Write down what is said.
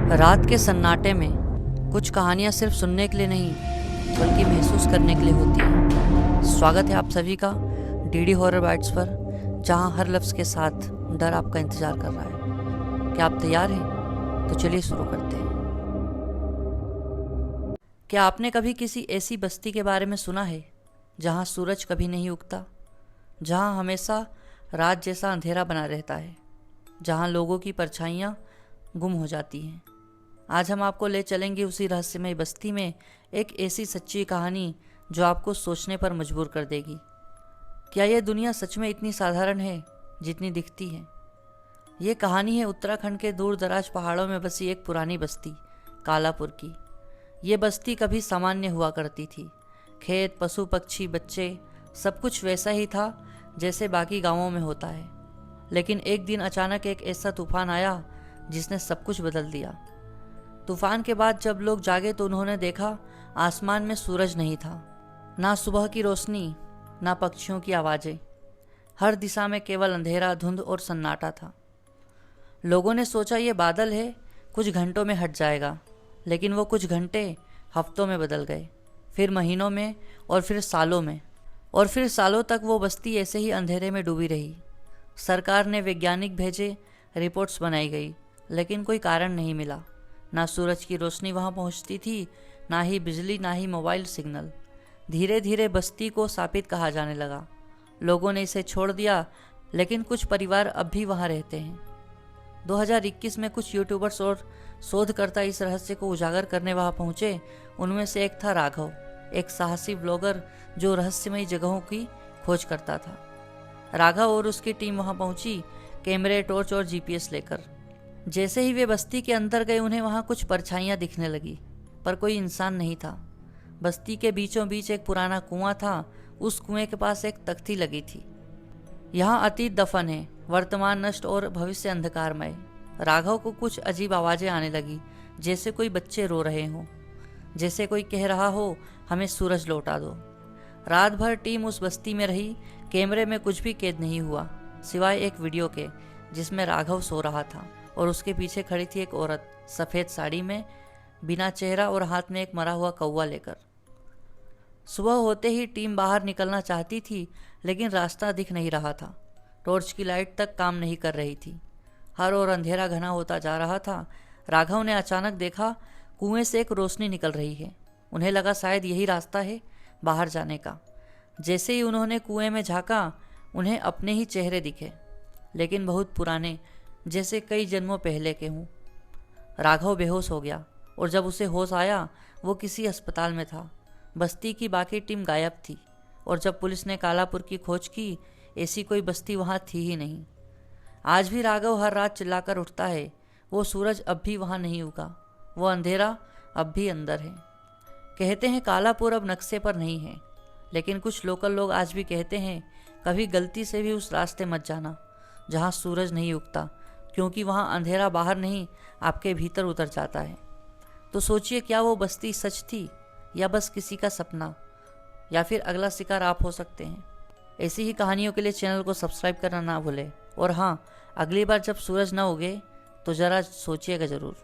रात के सन्नाटे में कुछ कहानियाँ सिर्फ सुनने के लिए नहीं बल्कि महसूस करने के लिए होती हैं। स्वागत है आप सभी का डीडी हॉरर बाइट्स पर, जहां हर लफ्ज़ के साथ डर आपका इंतज़ार कर रहा है। क्या आप तैयार हैं? तो चलिए शुरू करते हैं। क्या आपने कभी किसी ऐसी बस्ती के बारे में सुना है जहां सूरज कभी नहीं उगता, जहां हमेशा रात जैसा अंधेरा बना रहता है, जहां लोगों की परछाइयाँ गुम हो जाती हैं? आज हम आपको ले चलेंगे उसी रहस्यमय बस्ती में, एक ऐसी सच्ची कहानी जो आपको सोचने पर मजबूर कर देगी। क्या यह दुनिया सच में इतनी साधारण है जितनी दिखती है? ये कहानी है उत्तराखंड के दूर दराज पहाड़ों में बसी एक पुरानी बस्ती कालापुर की। ये बस्ती कभी सामान्य हुआ करती थी। खेत, पशु पक्षी, बच्चे, सब कुछ वैसा ही था जैसे बाकी गांवों में होता है। लेकिन एक दिन अचानक एक ऐसा तूफान आया जिसने सब कुछ बदल दिया। तूफान के बाद जब लोग जागे तो उन्होंने देखा आसमान में सूरज नहीं था, ना सुबह की रोशनी, ना पक्षियों की आवाज़ें। हर दिशा में केवल अंधेरा, धुंध और सन्नाटा था। लोगों ने सोचा ये बादल है, कुछ घंटों में हट जाएगा। लेकिन वो कुछ घंटे हफ्तों में बदल गए, फिर महीनों में, और फिर सालों में, और फिर सालों तक वो बस्ती ऐसे ही अंधेरे में डूबी रही। सरकार ने वैज्ञानिक भेजे, रिपोर्ट्स बनाई गई, लेकिन कोई कारण नहीं मिला। ना सूरज की रोशनी वहाँ पहुँचती थी, ना ही बिजली, ना ही मोबाइल सिग्नल। धीरे धीरे बस्ती को शापित कहा जाने लगा। लोगों ने इसे छोड़ दिया, लेकिन कुछ परिवार अब भी वहाँ रहते हैं। 2021 में कुछ यूट्यूबर्स और शोधकर्ता इस रहस्य को उजागर करने वहाँ पहुँचे। उनमें से एक था राघव, एक साहसी ब्लॉगर जो रहस्यमयी जगहों की खोज करता था। राघव और उसकी टीम वहाँ पहुँची, कैमरे, टॉर्च और जीपीएस लेकर। जैसे ही वे बस्ती के अंदर गए, उन्हें वहाँ कुछ परछाइयाँ दिखने लगी, पर कोई इंसान नहीं था। बस्ती के बीचों बीच एक पुराना कुआं था। उस कुएं के पास एक तख्ती लगी थी। यहाँ अतीत दफन है, वर्तमान नष्ट और भविष्य अंधकारमय। राघव को कुछ अजीब आवाज़ें आने लगी, जैसे कोई बच्चे रो रहे हों, जैसे कोई कह रहा हो हमें सूरज लौटा दो। रात भर टीम उस बस्ती में रही। कैमरे में कुछ भी कैद नहीं हुआ, सिवाय एक वीडियो के जिसमें राघव सो रहा था और उसके पीछे खड़ी थी एक औरत सफ़ेद साड़ी में, बिना चेहरा और हाथ में एक मरा हुआ कौवा लेकर। सुबह होते ही टीम बाहर निकलना चाहती थी, लेकिन रास्ता दिख नहीं रहा था। टॉर्च की लाइट तक काम नहीं कर रही थी। हर ओर अंधेरा घना होता जा रहा था। राघव ने अचानक देखा कुएं से एक रोशनी निकल रही है। उन्हें लगा शायद यही रास्ता है बाहर जाने का। जैसे ही उन्होंने कुएं में झांका, उन्हें अपने ही चेहरे दिखे, लेकिन बहुत पुराने, जैसे कई जन्मों पहले के हों। राघव बेहोश हो गया, और जब उसे होश आया वो किसी अस्पताल में था। बस्ती की बाकी टीम गायब थी, और जब पुलिस ने कालापुर की खोज की, ऐसी कोई बस्ती वहाँ थी ही नहीं। आज भी राघव हर रात चिल्लाकर उठता है, वो सूरज अब भी वहाँ नहीं उगा, वो अंधेरा अब भी अंदर है। कहते हैं कालापुर अब नक्शे पर नहीं है, लेकिन कुछ लोकल लोग आज भी कहते हैं कभी गलती से भी उस रास्ते मत जाना जहाँ सूरज नहीं उगता, क्योंकि वहाँ अंधेरा बाहर नहीं, आपके भीतर उतर जाता है। तो सोचिए, क्या वो बस्ती सच थी या बस किसी का सपना, या फिर अगला शिकार आप हो सकते हैं। ऐसी ही कहानियों के लिए चैनल को सब्सक्राइब करना ना भूलें। और हाँ, अगली बार जब सूरज ना उगे तो ज़रा सोचिएगा ज़रूर।